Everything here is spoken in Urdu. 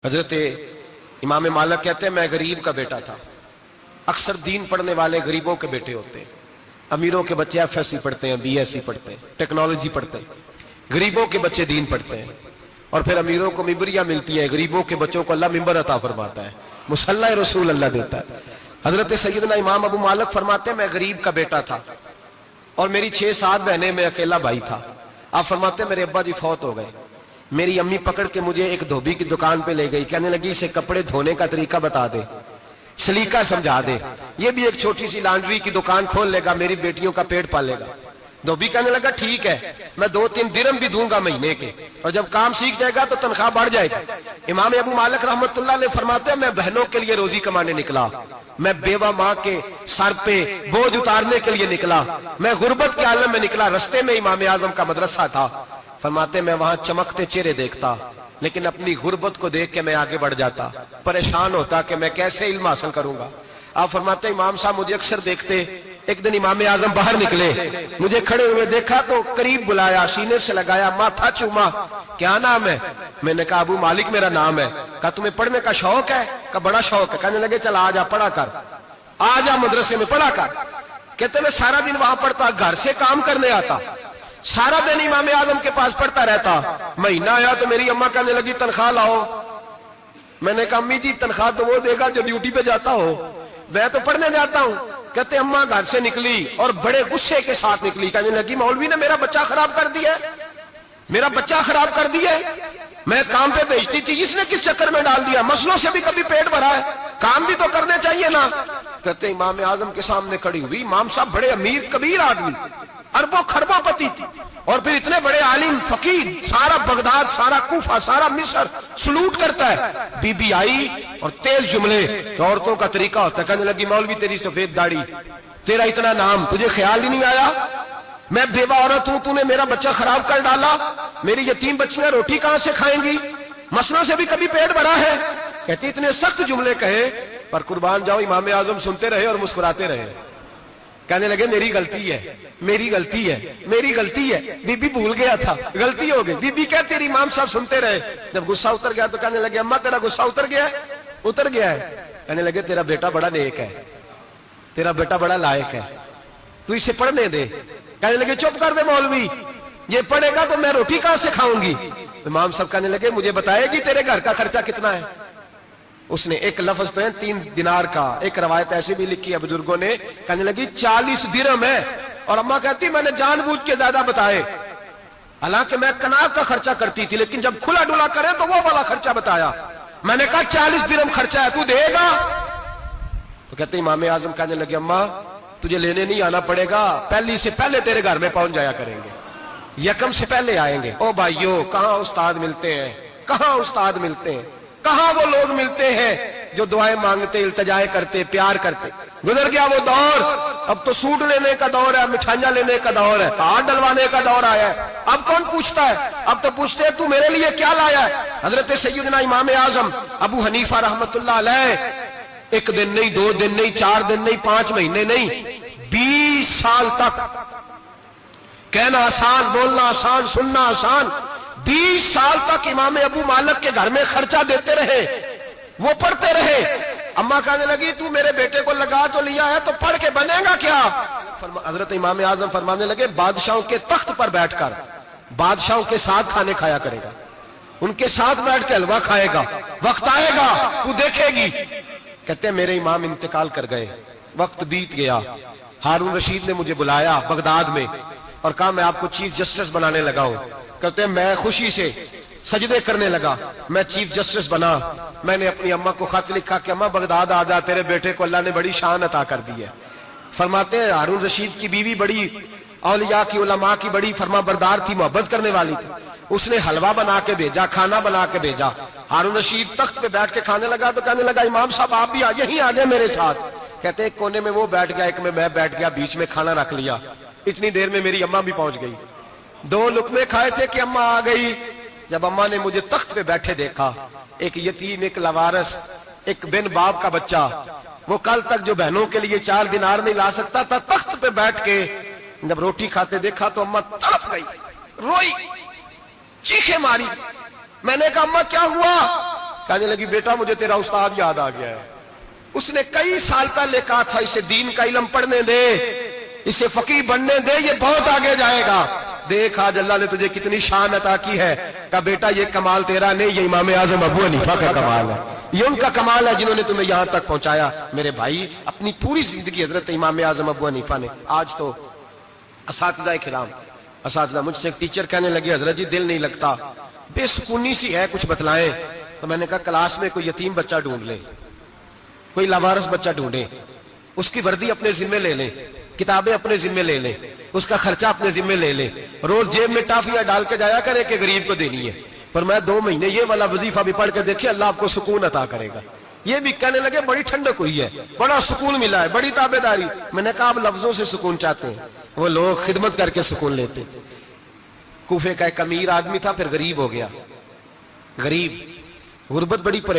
حضرت امام مالک کہتے ہیں میں غریب کا بیٹا تھا۔ اکثر دین پڑھنے والے غریبوں کے بیٹے ہوتے ہیں۔ امیروں کے بچے ایف ایس سی پڑھتے ہیں، بی ایس سی پڑھتے ہیں، ٹیکنالوجی پڑھتے ہیں۔ غریبوں کے بچے دین پڑھتے ہیں اور پھر امیروں کو ممبریاں ملتی ہیں، غریبوں کے بچوں کو اللہ ممبر عطا فرماتا ہے، مصلی رسول اللہ دیتا ہے۔ حضرت سیدنا امام ابو مالک فرماتے ہیں میں غریب کا بیٹا تھا اور میری 6-7 بہنیں، میں اکیلا بھائی تھا۔ آپ فرماتے ہیں میرے ابا جی فوت ہو گئے۔ میری امی پکڑ کے مجھے ایک دھوبی کی دکان پہ لے گئی، کہنے لگی اسے کپڑے دھونے کا طریقہ بتا دے، سلیقہ سمجھا دے، یہ بھی ایک چھوٹی سی لانڈری کی دکان کھول لے گا، میری بیٹیوں کا پیٹ پالے گا۔ دھوبی کہنے لگا ٹھیک ہے، میں 2-3 درہم بھی دوں گا مہینے کے، اور جب کام سیکھ جائے گا تو تنخواہ بڑھ جائے گی۔ امام ابو مالک رحمت اللہ علیہ فرماتے ہیں میں بہنوں کے لیے روزی کمانے نکلا، میں بیوہ ماں کے سر پہ بوجھ اتارنے کے لیے نکلا، میں غربت کے عالم میں نکلا۔ رستے میں امام اعظم کا مدرسہ تھا، فرماتے میں وہاں چمکتے چہرے دیکھتا، لیکن اپنی غربت کو دیکھ کے میں آگے بڑھ جاتا، پریشان ہوتا کہ میں کیسے علم حاصل کروں گا۔ آپ فرماتے ہیں امام صاحب مجھے اکثر دیکھتے، ایک دن امام اعظم باہر نکلے، مجھے کھڑے ہوئے دیکھا تو قریب بلایا، سینے سے لگایا، ماتھا چوما، کیا نام ہے؟ میں نے کہا ابو مالک میرا نام ہے۔ کہا تمہیں پڑھنے کا شوق ہے؟ کہا بڑا شوق ہے۔ کہنے لگے چل آ جا پڑھا کر، آ جا مدرسے میں پڑھا کر۔ کہتے میں سارا دن وہاں پڑھتا، گھر سے کام کرنے آتا، سارا دن امام اعظم کے پاس پڑھتا رہتا۔ مہینہ آیا تو میری اماں کہنے لگی تنخواہ لاؤ۔ میں نے کہا امی جی تنخواہ تو وہ دے گا جو ڈیوٹی پہ جاتا ہو، میں تو پڑھنے جاتا ہوں۔ کہتے اماں گھر سے نکلی اور بڑے غصے کے ساتھ نکلی، کہنے لگی مولوی نے میرا بچہ خراب کر دیا، میرا بچہ خراب کر دیا، میں کام پہ بھیجتی تھی، اس نے کس چکر میں ڈال دیا، مسلوں سے بھی کبھی پیٹ بھرا ہے، کام بھی تو کرنے چاہیے نا۔ کہتے امام اعظم کے سامنے کھڑی ہوئی، امام صاحب بڑے امیر کبیر آدمی، اربوں خربوں پتی تھی، اور پھر اتنے بڑے عالم فقیر، سارا بغداد، سارا کوفہ، سارا مصر سلوٹ کرتا ہے۔ بی بی آئی اور تیز جملے عورتوں کا طریقہ ہوتا ہے، کہنے لگی مولوی تیری سفید داڑھی، تیرا اتنا نام، تجھے خیال ہی نہیں آیا میں بیوہ عورت ہوں، تو نے میرا بچہ خراب کر ڈالا، میری یتیم بچیاں روٹی کہاں سے کھائیں گی، مسلوں سے بھی کبھی پیٹ بھرا ہے۔ کہتی اتنے سخت جملے کہے پر قربان جاؤ امام اعظم سنتے رہے اور مسکراتے رہے۔ کہنے لگے میری غلطی ہے، میری غلطی ہے، میری غلطی ہے، بی بی بھول گیا تھا، غلطی ہو گئی۔ بی بی کہتے تیری امام صاحب سنتے رہے، جب غصہ اتر گیا تو کہنے لگے اماں تیرا غصہ اتر گیا ہے؟ اتر گیا ہے۔ کہنے لگے تیرا بیٹا بڑا نیک ہے، تیرا بیٹا بڑا لائق ہے، تو اسے پڑھنے دے۔ کہنے لگے چپ کر بے مولوی، یہ پڑھے گا تو میں روٹی کہاں سے کھاؤں گی۔ امام صاحب کہنے لگے مجھے بتائے گی تیرے گھر کا خرچہ کتنا ہے؟ اس نے ایک لفظ تو ہے 3 دینار کا، ایک روایت ایسی بھی لکھی ہے بزرگوں نے، کہنے لگی 40 درہم ہے، اور اماں کہتی میں نے جان بوجھ کے زیادہ بتائے، حالانکہ میں کناب کا خرچہ کرتی تھی، لیکن جب کھلا ڈولا کرے تو وہ والا خرچہ بتایا۔ میں نے کہا 40 درہم خرچہ ہے، تو دے گا؟ تو کہتے امام اعظم کہنے لگے اماں تجھے لینے نہیں آنا پڑے گا، پہلی سے پہلے تیرے گھر میں پہنچ جایا کریں گے، یکم سے پہلے آئیں گے۔ او بھائیو کہاں استاد ملتے ہیں، کہاں استاد ملتے ہیں، کہاں وہ لوگ ملتے ہیں جو دعائیں مانگتے، التجائے کرتے، پیار کرتے۔ گزر گیا وہ دور، اب تو سوٹ لینے کا دور ہے، مٹھائیاں لینے کا دور ہے، ہاتھ ڈلوانے کا دور آیا ہے۔ اب کون پوچھتا ہے؟ اب تو پوچھتے ہیں تو میرے لیے کیا لایا ہے۔ حضرت سیدنا امام اعظم ابو حنیفہ رحمت اللہ علیہ 1 دن نہیں، 2 دن نہیں، 4 دن نہیں، 5 مہینے نہیں، 20 سال تک، کہنا آسان، بولنا آسان، سننا آسان، 20 سال تک امام ابو مالک کے گھر میں خرچہ دیتے رہے، وہ پڑھتے رہے۔ اماں کہنے لگی تو میرے بیٹے کو لگا تو لیا ہے تو پڑھ کے بنے گا کیا؟ حضرت امام اعظم فرمانے لگے بادشاہوں کے تخت پر بیٹھ کر بادشاہوں کے ساتھ کھانے کھایا کرے گا، ان کے ساتھ بیٹھ کے حلوہ کھائے گا، وقت آئے گا تو دیکھے گی۔ کہتے ہیں میرے امام انتقال کر گئے، وقت بیت گیا، ہارون رشید نے مجھے بلایا بغداد میں اور کہا میں آپ کو چیف جسٹس بنانے لگا ہوں۔ کہتے ہیں میں خوشی سے سجدے کرنے لگا، میں چیف جسٹس بنا۔ میں نے اپنی اماں کو خط لکھا کہ اماں بغداد آ جا، تیرے بیٹے کو اللہ نے بڑی شان عطا کر دی ہے۔ فرماتے ہیں ہارون رشید کی بیوی بڑی اولیاء کی، علماء کی بڑی فرما بردار تھی، محبت کرنے والی تھی، اس نے حلوہ بنا کے بھیجا، کھانا بنا کے بھیجا۔ ہارون رشید تخت پہ بیٹھ کے کھانے لگا تو کہنے لگا امام صاحب آپ بھی یہیں آ جائیں میرے ساتھ۔ کہتے ایک کونے میں وہ بیٹھ گیا، ایک میں بیٹھ گیا، بیچ میں کھانا رکھ لیا۔ اتنی دیر میں میری اماں بھی پہنچ گئی، 2 لقمے کھائے تھے کہ اماں آ گئی۔ جب اماں نے مجھے تخت پہ بیٹھے دیکھا، ایک یتیم، ایک لاوارث، ایک بن باپ کا بچہ، وہ کل تک جو بہنوں کے لیے 4 دینار نہیں لا سکتا تھا، تخت پہ بیٹھ کے جب روٹی کھاتے دیکھا تو اماں تڑپ گئی، روئی، چیخیں ماری۔ میں نے کہا اماں کیا ہوا؟ کہنے لگی بیٹا مجھے تیرا استاد یاد آ گیا ہے، اس نے کئی سال پہلے کہا تھا اسے دین کا علم پڑھنے دے، اسے فقیہ بننے دے، یہ بہت آگے جائے گا۔ دیکھ آج اللہ نے تجھے کتنی شان عطا کی ہے۔ کہا بیٹا یہ کمال تیرا نہیں، یہ امام اعظم ابو حنیفہ کا کمال ہے، یہ ان کا کمال ہے جنہوں نے تمہیں یہاں تک پہنچایا۔ میرے بھائی اپنی پوری زندگی حضرت امام اعظم ابو حنیفہ نے۔ آج تو اساتذہ کرام، اساتذہ مجھ سے ایک ٹیچر کہنے لگے حضرت جی دل نہیں لگتا، بے سکونی سی ہے، کچھ بتلائیں۔ تو میں نے کہا کلاس میں کوئی یتیم بچہ ڈھونڈ لیں، کوئی لاوارث بچہ ڈھونڈیں، اس کی وردی اپنے ذمہ لے لیں، کتابیں اپنے ذمہ لے لیں، اس کا خرچہ اپنے ذمہ لے لیں، روز جیب میں ٹافیاں ڈال کے جایا کرے کہ غریب کو دینی ہے۔ پر میں 2 مہینے یہ والا وظیفہ بھی پڑھ کے دیکھیں، اللہ آپ کو سکون عطا کرے گا۔ یہ بھی کہنے لگے بڑی ٹھنڈک ہوئی ہے، بڑا سکون ملا ہے، بڑی تابعداری۔ میں نے کہا آپ لفظوں سے سکون چاہتے ہیں، وہ لوگ خدمت کر کے سکون لیتے۔ کوفے کا ایک امیر آدمی تھا، پھر غریب ہو گیا، غریب، غربت بڑی پریشان